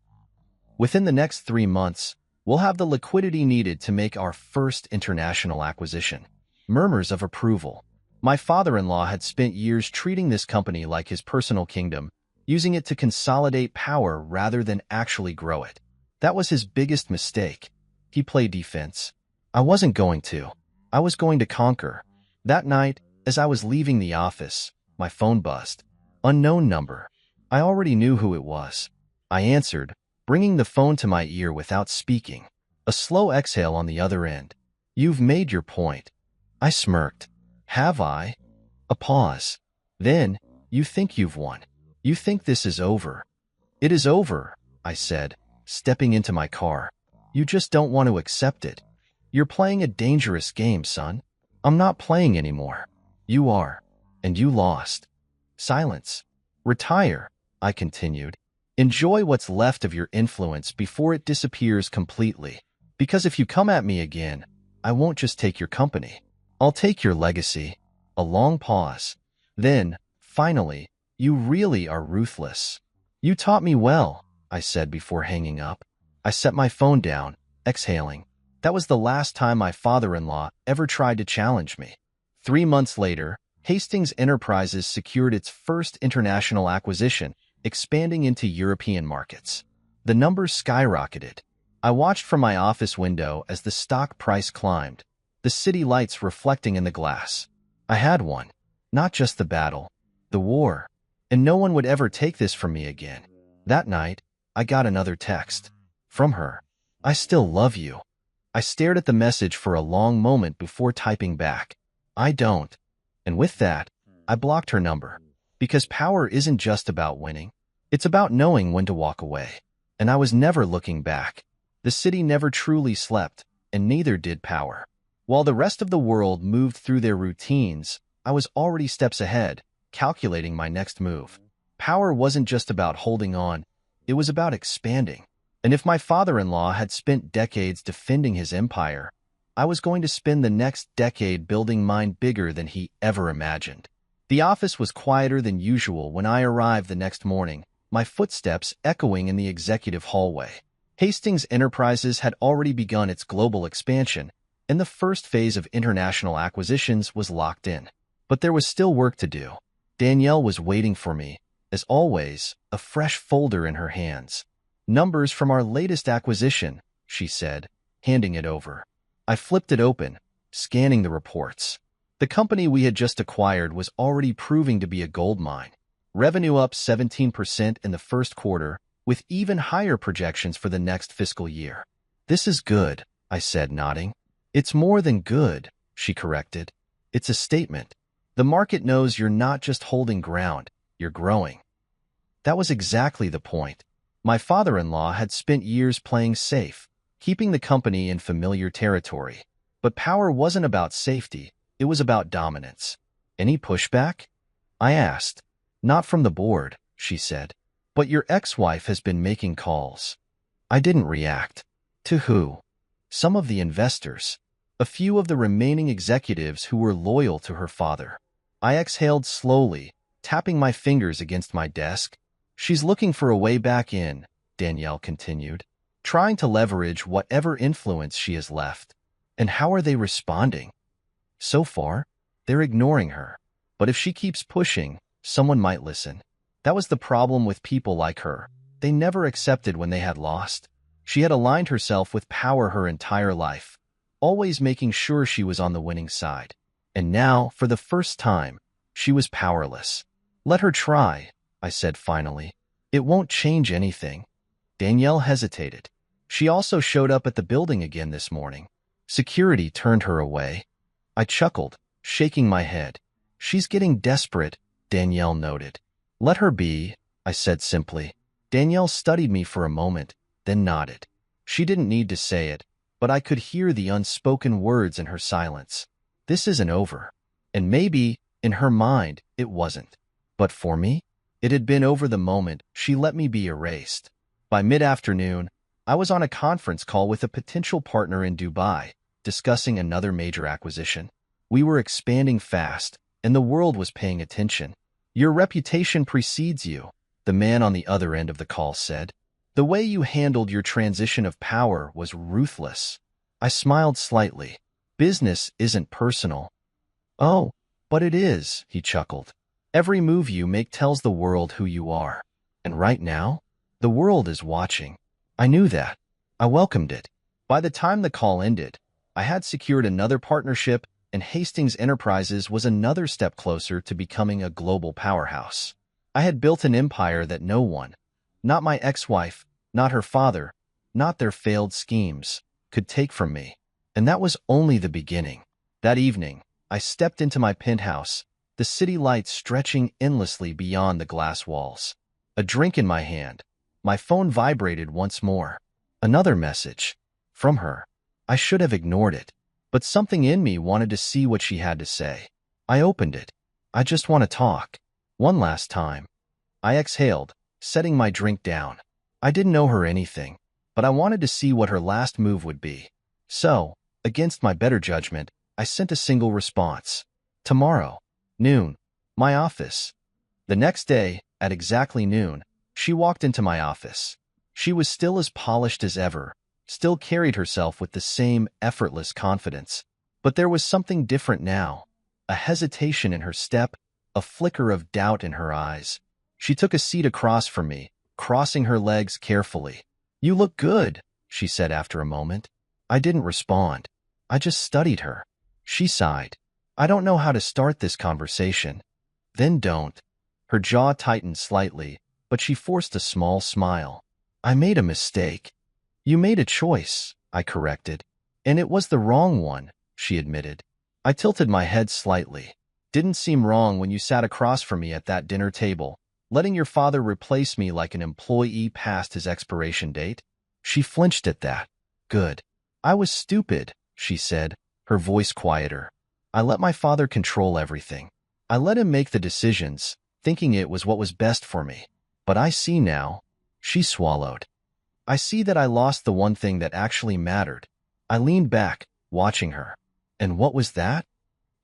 Within the next 3 months, We'll have the liquidity needed to make our first international acquisition. Murmurs of approval. My father-in-law had spent years treating this company like his personal kingdom, using it to consolidate power rather than actually grow it. That was his biggest mistake. He played defense. I wasn't going to. I was going to conquer. That night, as I was leaving the office, my phone buzzed. Unknown number. I already knew who it was. I answered, bringing the phone to my ear without speaking. A slow exhale on the other end. You've made your point. I smirked. Have I? A pause. Then, you think you've won. You think this is over. It is over, I said, stepping into my car. You just don't want to accept it. You're playing a dangerous game, son. I'm not playing anymore. You are. And you lost. Silence. Retire, I continued. Enjoy what's left of your influence before it disappears completely. Because if you come at me again, I won't just take your company. I'll take your legacy. A long pause. Then, finally, you really are ruthless. You taught me well, I said before hanging up. I set my phone down, exhaling. That was the last time my father-in-law ever tried to challenge me. 3 months later, Hastings Enterprises secured its first international acquisition, expanding into European markets. The numbers skyrocketed. I watched from my office window as the stock price climbed, the city lights reflecting in the glass. I had won. Not just the battle, the war. And no one would ever take this from me again. That night, I got another text. From her. I still love you. I stared at the message for a long moment before typing back. I don't. And with that, I blocked her number. Because power isn't just about winning. It's about knowing when to walk away. And I was never looking back. The city never truly slept, and neither did power. While the rest of the world moved through their routines, I was already steps ahead, calculating my next move. Power wasn't just about holding on, it was about expanding. And if my father-in-law had spent decades defending his empire, I was going to spend the next decade building mine bigger than he ever imagined. The office was quieter than usual when I arrived the next morning, my footsteps echoing in the executive hallway. Hastings Enterprises had already begun its global expansion, and the first phase of international acquisitions was locked in. But there was still work to do. Danielle was waiting for me, as always, a fresh folder in her hands. Numbers from our latest acquisition, she said, handing it over. I flipped it open, scanning the reports. The company we had just acquired was already proving to be a gold mine. Revenue up 17% in the first quarter, with even higher projections for the next fiscal year. This is good, I said, nodding. It's more than good, she corrected. It's a statement. The market knows you're not just holding ground, you're growing. That was exactly the point. My father-in-law had spent years playing safe, keeping the company in familiar territory. But power wasn't about safety, it was about dominance. Any pushback? I asked. Not from the board, she said. But your ex-wife has been making calls. I didn't react. To who? Some of the investors. A few of the remaining executives who were loyal to her father. I exhaled slowly, tapping my fingers against my desk. She's looking for a way back in, Danielle continued, trying to leverage whatever influence she has left. And how are they responding? So far, they're ignoring her. But if she keeps pushing, someone might listen. That was the problem with people like her. They never accepted when they had lost. She had aligned herself with power her entire life, always making sure she was on the winning side. And now, for the first time, she was powerless. Let her try, I said finally. It won't change anything. Danielle hesitated. She also showed up at the building again this morning. Security turned her away. I chuckled, shaking my head. She's getting desperate, Danielle noted. Let her be, I said simply. Danielle studied me for a moment, then nodded. She didn't need to say it, but I could hear the unspoken words in her silence. This isn't over. And maybe, in her mind, it wasn't. But for me, it had been over the moment she let me be erased. By mid-afternoon, I was on a conference call with a potential partner in Dubai, discussing another major acquisition. We were expanding fast, and the world was paying attention. Your reputation precedes you, the man on the other end of the call said. The way you handled your transition of power was ruthless. I smiled slightly. Business isn't personal. Oh, but it is, he chuckled. Every move you make tells the world who you are. And right now, the world is watching. I knew that. I welcomed it. By the time the call ended, I had secured another partnership, and Hastings Enterprises was another step closer to becoming a global powerhouse. I had built an empire that no one, not my ex-wife, not her father, not their failed schemes, could take from me. And that was only the beginning. That evening, I stepped into my penthouse, the city lights stretching endlessly beyond the glass walls. A drink in my hand. My phone vibrated once more. Another message. From her. I should have ignored it, but something in me wanted to see what she had to say. I opened it. I just want to talk. One last time. I exhaled, setting my drink down. I didn't owe her anything, but I wanted to see what her last move would be. So, against my better judgment, I sent a single response. Tomorrow. Noon. My office. The next day, at exactly noon, she walked into my office. She was still as polished as ever, still carried herself with the same effortless confidence. But there was something different now, a hesitation in her step, a flicker of doubt in her eyes. She took a seat across from me, crossing her legs carefully. "You look good," she said after a moment. I didn't respond. I just studied her. She sighed. "I don't know how to start this conversation." "Then don't." Her jaw tightened slightly, but she forced a small smile. "I made a mistake." "You made a choice," I corrected. "And it was the wrong one," she admitted. I tilted my head slightly. "Didn't seem wrong when you sat across from me at that dinner table, letting your father replace me like an employee past his expiration date?" She flinched at that. "Good." "I was stupid," she said, her voice quieter. "I let my father control everything. I let him make the decisions, thinking it was what was best for me. But I see now." She swallowed. "I see that I lost the one thing that actually mattered." I leaned back, watching her. "And what was that?"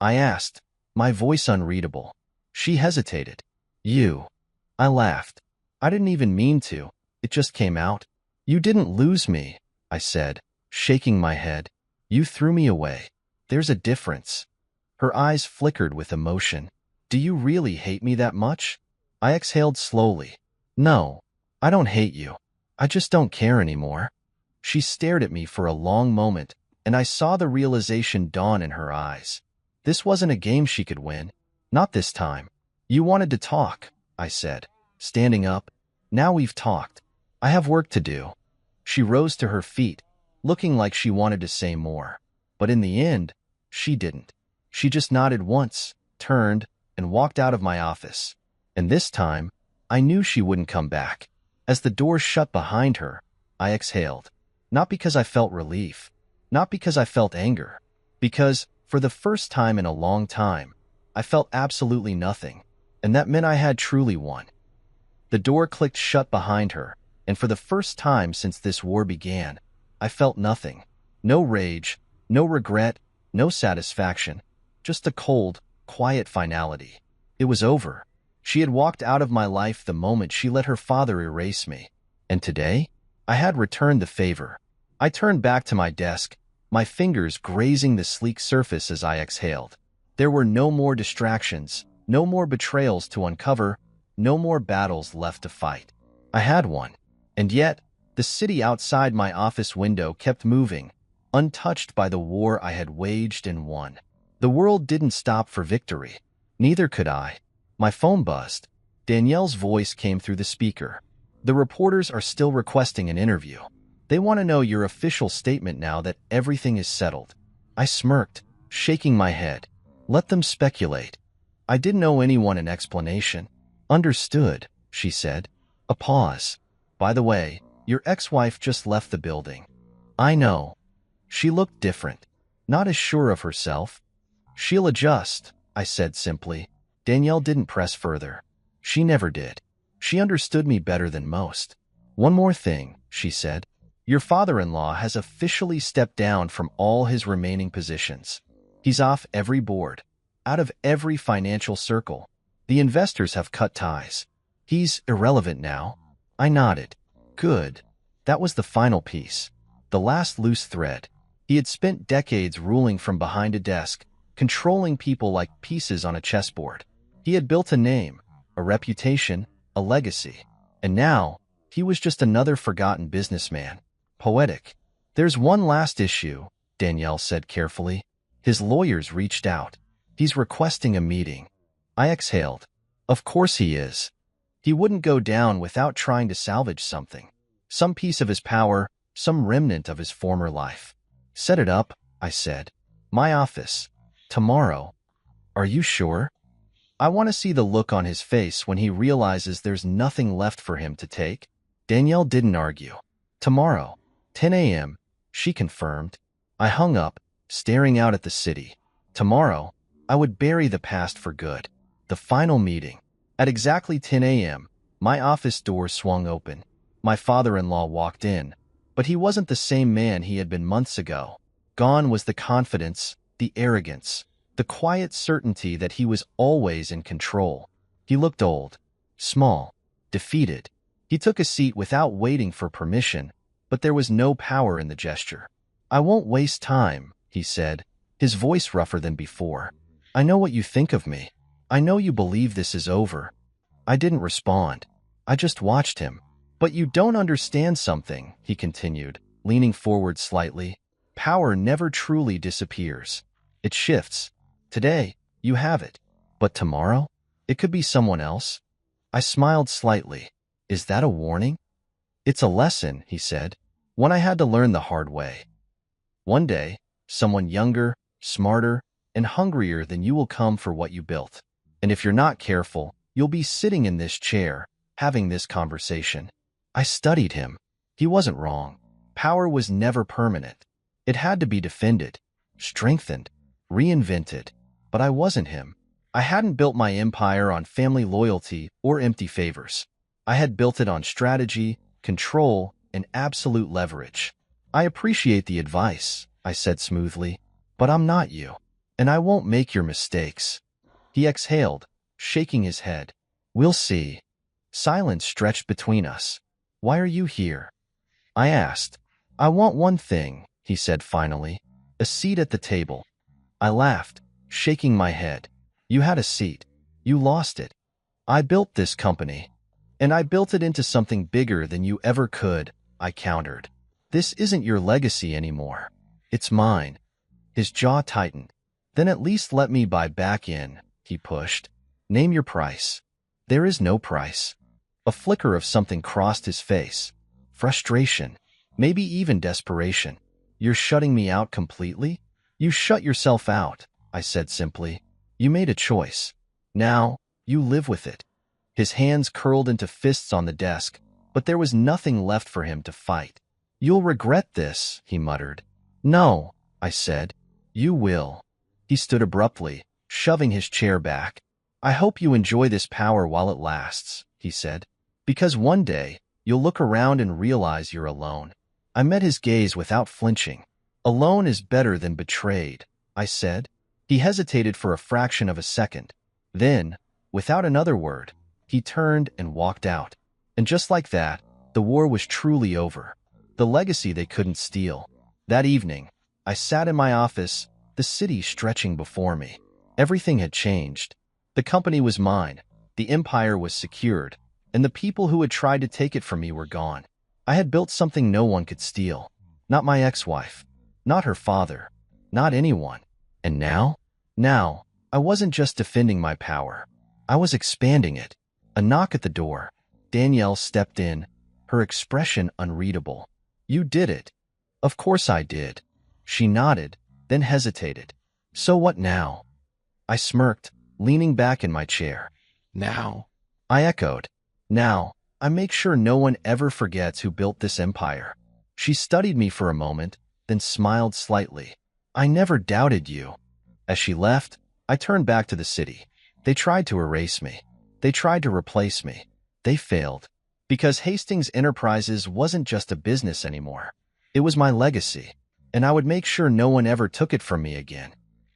I asked, my voice unreadable. She hesitated. "You." I laughed. I didn't even mean to. It just came out. "You didn't lose me," I said, shaking my head. "You threw me away. There's a difference." Her eyes flickered with emotion. "Do you really hate me that much?" I exhaled slowly. "No, I don't hate you. I just don't care anymore." She stared at me for a long moment, and I saw the realization dawn in her eyes. This wasn't a game she could win. Not this time. "You wanted to talk," I said, standing up. "Now we've talked. I have work to do." She rose to her feet, looking like she wanted to say more. But in the end, she didn't. She just nodded once, turned, and walked out of my office. And this time, I knew she wouldn't come back. As the door shut behind her, I exhaled. Not because I felt relief, not because I felt anger, because, for the first time in a long time, I felt absolutely nothing, and that meant I had truly won. The door clicked shut behind her, and for the first time since this war began, I felt nothing. No rage, no regret, no satisfaction, just a cold, quiet finality. It was over. She had walked out of my life the moment she let her father erase me. And today, I had returned the favor. I turned back to my desk, my fingers grazing the sleek surface as I exhaled. There were no more distractions, no more betrayals to uncover, no more battles left to fight. I had one. And yet, the city outside my office window kept moving, untouched by the war I had waged and won. The world didn't stop for victory. Neither could I. My phone buzzed. Danielle's voice came through the speaker. "The reporters are still requesting an interview. They want to know your official statement now that everything is settled." I smirked, shaking my head. "Let them speculate." I didn't owe anyone an explanation. "Understood," she said. A pause. "By the way, your ex-wife just left the building." "I know." She looked different, not as sure of herself. "She'll adjust," I said simply. Danielle didn't press further. She never did. She understood me better than most. "One more thing," she said. "Your father-in-law has officially stepped down from all his remaining positions. He's off every board, out of every financial circle. The investors have cut ties. He's irrelevant now." I nodded. Good. That was the final piece. The last loose thread. He had spent decades ruling from behind a desk, controlling people like pieces on a chessboard. He had built a name, a reputation, a legacy. And now, he was just another forgotten businessman. Poetic. There's one last issue, Danielle said carefully. His lawyers reached out. He's requesting a meeting. I exhaled. Of course he is. He wouldn't go down without trying to salvage something. Some piece of his power, some remnant of his former life. Set it up, I said. My office. Tomorrow. Are you sure? I want to see the look on his face when he realizes there's nothing left for him to take. Danielle didn't argue. Tomorrow, 10 a.m., she confirmed. I hung up, staring out at the city. Tomorrow, I would bury the past for good. The final meeting. At exactly 10 a.m., my office door swung open. My father-in-law walked in, but he wasn't the same man he had been months ago. Gone was the confidence, the arrogance, the quiet certainty that he was always in control. He looked old, small, defeated. He took a seat without waiting for permission, but there was no power in the gesture. I won't waste time, he said, his voice rougher than before. I know what you think of me. I know you believe this is over. I didn't respond. I just watched him. But you don't understand something, he continued, leaning forward slightly. Power never truly disappears. It shifts. Today, you have it. But tomorrow, it could be someone else. I smiled slightly. Is that a warning? It's a lesson, he said, one I had to learn the hard way. One day, someone younger, smarter, and hungrier than you will come for what you built. And if you're not careful, you'll be sitting in this chair, having this conversation. I studied him. He wasn't wrong. Power was never permanent. It had to be defended, strengthened, reinvented. But I wasn't him. I hadn't built my empire on family loyalty or empty favors. I had built it on strategy, control, and absolute leverage. I appreciate the advice, I said smoothly, but I'm not you, and I won't make your mistakes. He exhaled, shaking his head. We'll see. Silence stretched between us. Why are you here? I asked. I want one thing, he said finally, a seat at the table. I laughed, shaking my head. You had a seat. You lost it. I built this company, and I built it into something bigger than you ever could, I countered. This isn't your legacy anymore. It's mine. His jaw tightened. Then at least let me buy back in, he pushed. Name your price. There is no price. A flicker of something crossed his face. Frustration. Maybe even desperation. You're shutting me out completely? You shut yourself out, I said simply. You made a choice. Now, you live with it. His hands curled into fists on the desk, but there was nothing left for him to fight. You'll regret this, he muttered. No, I said. You will. He stood abruptly, shoving his chair back. I hope you enjoy this power while it lasts, he said. Because one day, you'll look around and realize you're alone. I met his gaze without flinching. Alone is better than betrayed, I said. He hesitated for a fraction of a second. Then, without another word, he turned and walked out. And just like that, the war was truly over. The legacy they couldn't steal. That evening, I sat in my office, the city stretching before me. Everything had changed. The company was mine, the empire was secured, and the people who had tried to take it from me were gone. I had built something no one could steal. Not my ex-wife. Not her father. Not anyone. And now? Now, I wasn't just defending my power. I was expanding it. A knock at the door. Danielle stepped in, her expression unreadable. You did it. Of course I did. She nodded, then hesitated. So what now? I smirked, leaning back in my chair. Now? I echoed. Now, I make sure no one ever forgets who built this empire. She studied me for a moment, then smiled slightly. I never doubted you. As she left, I turned back to the city. They tried to erase me. They tried to replace me. They failed. Because Hastings Enterprises wasn't just a business anymore. It was my legacy, and I would make sure no one ever took it from me again.